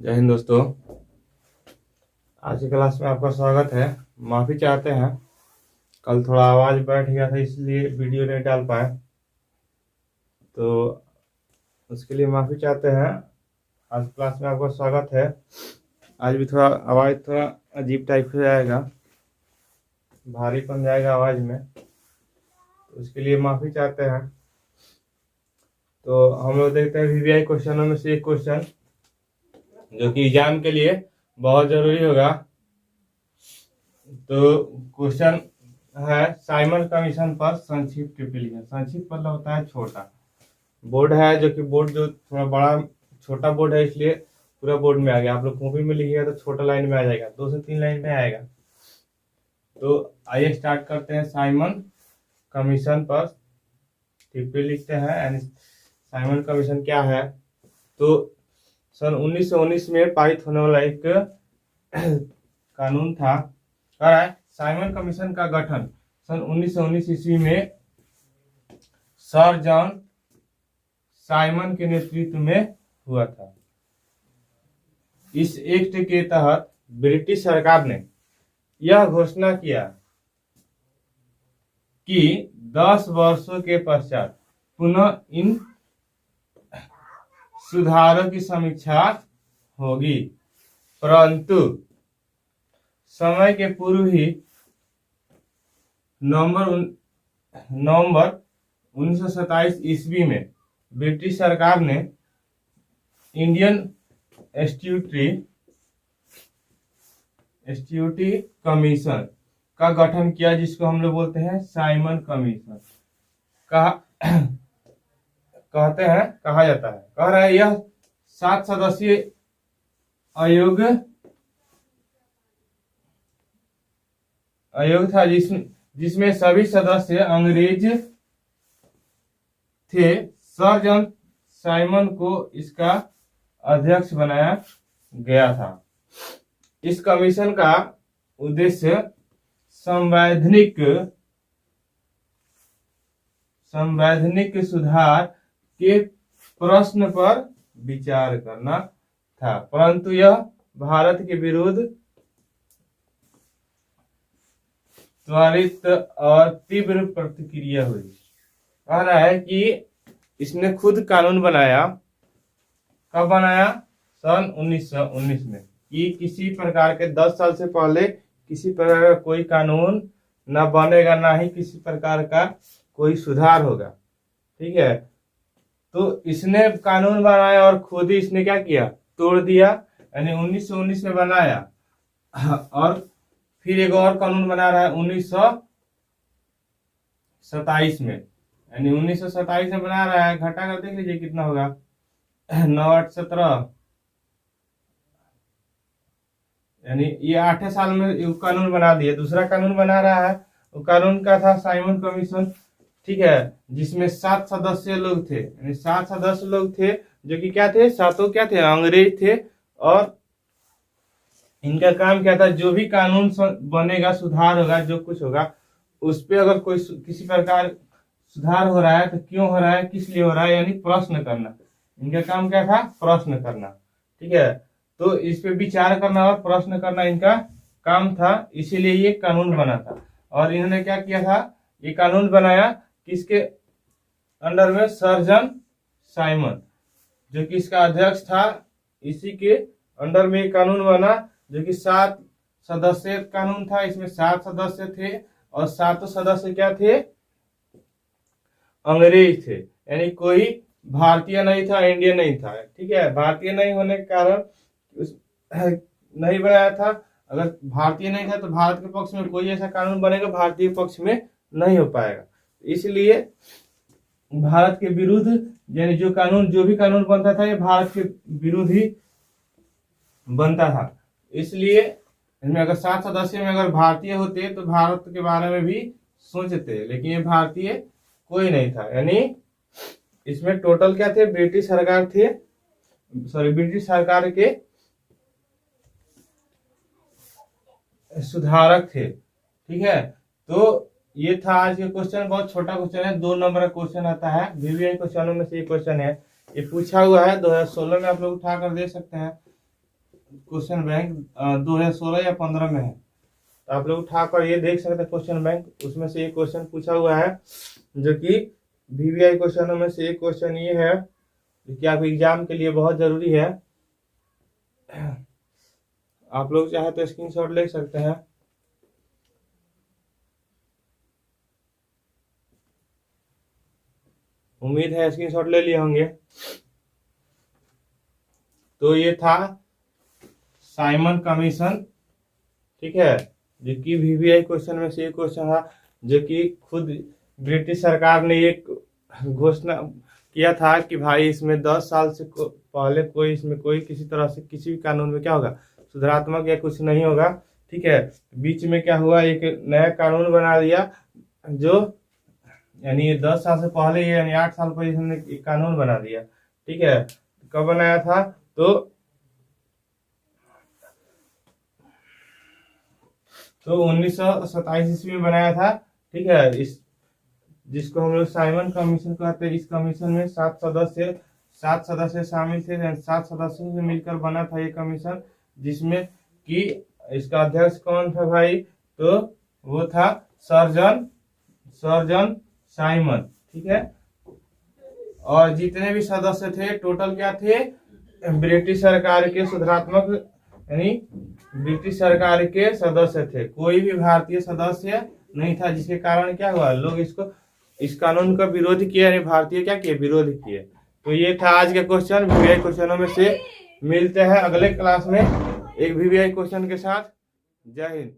जय हिंद दोस्तों। आज की क्लास में आपका स्वागत है। माफ़ी चाहते हैं, कल थोड़ा आवाज़ बैठ गया था इसलिए वीडियो नहीं डाल पाए, तो उसके लिए माफ़ी चाहते हैं। आज क्लास में आपका स्वागत है। आज भी थोड़ा आवाज़ थोड़ा अजीब टाइप से आएगा, भारीपन जाएगा आवाज़ में, तो उसके लिए माफ़ी चाहते हैं। तो हम लोग देखते हैं वीवीआई क्वेश्चनों में से एक क्वेश्चन जो कि एग्जाम के लिए बहुत ज़रूरी होगा। तो क्वेश्चन है साइमन कमीशन पर संक्षिप्त टिप्पणी। संक्षिप्त मतलब होता है छोटा। बोर्ड है जो कि बोर्ड जो थोड़ा बड़ा छोटा बोर्ड है इसलिए पूरा बोर्ड में आ गया। आप लोग कॉपी में लिखिएगा तो छोटा लाइन में आ जाएगा, 2 से 3 लाइन में आएगा। तो आइए स्टार्ट करते हैं। साइमन कमीशन पर टिप्पणी लिखते हैं। यानी साइमन कमीशन क्या है? तो सन 1919 में पारित होने वाला एक कानून था। कह रहा है साइमन कमीशन का गठन सन 1919 ईस्वी में सर जॉन साइमन के नेतृत्व में हुआ था। इस एक्ट के तहत ब्रिटिश सरकार ने यह घोषणा किया कि 10 वर्षों के पश्चात पुनः इन सुधारों की समीक्षा होगी, परंतु समय के पूर्व ही नवंबर 1927 ईस्वी में ब्रिटिश सरकार ने इंडियन स्टैट्यूटरी कमीशन का गठन किया, जिसको हम लोग बोलते हैं साइमन कमीशन। कहा जाता है। कह रहा है यह 7 सदस्यीय आयोग था जिसमें सभी सदस्य अंग्रेज थे। सर जॉन साइमन को इसका अध्यक्ष बनाया गया था। इस कमीशन का उद्देश्य संवैधानिक सुधार के प्रश्न पर विचार करना था, परंतु यह भारत के विरुद्ध त्वरित और तीव्र प्रतिक्रिया हुई। कह रहा है कि इसने खुद कानून बनाया। कब बनाया? सन 1919 में। कि किसी प्रकार के 10 साल से पहले किसी प्रकार का कोई कानून न बनेगा, ना ही किसी प्रकार का कोई सुधार होगा। ठीक है, तो इसने कानून बनाया और खुद ही इसने क्या किया? तोड़ दिया। यानी 1919 में बनाया और फिर एक और कानून बना रहा है 1927 में। यानी 1927 में बना रहा है। घटा कर देख लीजिए कितना होगा, 9 8 17, यानी ये 8 साल में कानून बना दिया। दूसरा कानून बना रहा है, वो कानून का था साइमन कमीशन। ठीक है, जिसमें 7 सदस्य लोग थे। यानी 7 सदस्य लोग थे जो कि क्या थे? सातों क्या थे? अंग्रेज थे। और इनका काम क्या था? जो भी कानून बनेगा, सुधार होगा, जो कुछ होगा, उस पर अगर कोई किसी प्रकार सुधार हो रहा है तो क्यों हो रहा है, किस लिए हो रहा है, यानी प्रश्न करना। इनका काम क्या था? प्रश्न करना। ठीक है, तो इस पे विचार करना और प्रश्न करना इनका काम था, इसीलिए ये कानून बना था। और इन्होंने क्या किया था? ये कानून बनाया किसके अंडर में? सर जॉन साइमन, जो कि इसका अध्यक्ष था। इसी के अंडर में कानून बना, जो कि 7 सदस्य कानून था। इसमें 7 सदस्य थे और 7 सदस्य क्या थे? अंग्रेज थे। यानी कोई भारतीय नहीं था, इंडियन नहीं था। ठीक है, भारतीय नहीं होने के कारण नहीं बनाया था। अगर भारतीय नहीं था तो भारत के पक्ष में कोई ऐसा कानून बनेगा, भारतीय पक्ष में नहीं हो पाएगा। इसलिए भारत के विरुद्ध, यानी जो भी कानून बनता था ये भारत के विरुद्ध ही बनता था। इसलिए इसमें अगर 7 सदस्य में अगर भारतीय होते तो भारत के बारे में भी सोचते, लेकिन ये भारतीय कोई नहीं था। यानी इसमें टोटल क्या थे? ब्रिटिश सरकार के सुधारक थे। ठीक है, तो ये था आज का क्वेश्चन। बहुत छोटा क्वेश्चन है, 2 नंबर का क्वेश्चन आता है। वीवीआई क्वेश्चनों में से एक क्वेश्चन है, ये पूछा हुआ है 2016 में। आप लोग उठा कर देख सकते हैं। क्वेश्चन बैंक 2016 या 15 में है। तो आप लोग उठाकर ये देख सकते हैं क्वेश्चन बैंक, उसमें से एक क्वेश्चन पूछा हुआ है जो कि वीवीआई क्वेश्चनों में से एक क्वेश्चन ये है जो कि आपके एग्जाम के लिए बहुत जरूरी है। आप लोग चाहे तो स्क्रीनशॉट ले सकते हैं। उम्मीद है स्क्रीनशॉट ले लिए होंगे। तो ये था साइमन कमीशन, ठीक है, जो कि वीवीआई क्वेश्चन में से एक क्वेश्चन था, जो कि खुद ब्रिटिश सरकार ने एक घोषणा किया था कि भाई इसमें 10 साल से पहले कोई इसमें कोई किसी तरह से किसी भी कानून में क्या होगा, सुधारात्मक या कुछ नहीं होगा, ठीक है। बीच में क्या हुआ, एक नया कानून बना दिया जो यानी 10 साल से पहले यानी 8 साल पहले इसने एक कानून बना दिया, ठीक है। कब बनाया था, तो 1927 ईस्वी में बनाया था, ठीक है। इस जिसको हम लोग साइमन कमीशन कहते हैं। इस कमीशन में 7 सदस्य शामिल थे। 7 सदस्यों से मिलकर बना था ये कमीशन, जिसमें कि इसका अध्यक्ष कौन था भाई, तो वो था सर्जन साइमन, ठीक है। और जितने भी सदस्य थे टोटल क्या थे, ब्रिटिश सरकार के सुधारात्मक यानी ब्रिटिश सरकार के सदस्य थे, कोई भी भारतीय सदस्य नहीं था, जिसके कारण क्या हुआ, लोग इस कानून का विरोध किया, यानी भारतीय क्या किए, विरोध किए। तो ये था आज का क्वेश्चन वीवीआई क्वेश्चनों में से। मिलते हैं अगले क्लास में एक वीवीआई क्वेश्चन के साथ। जय हिंद।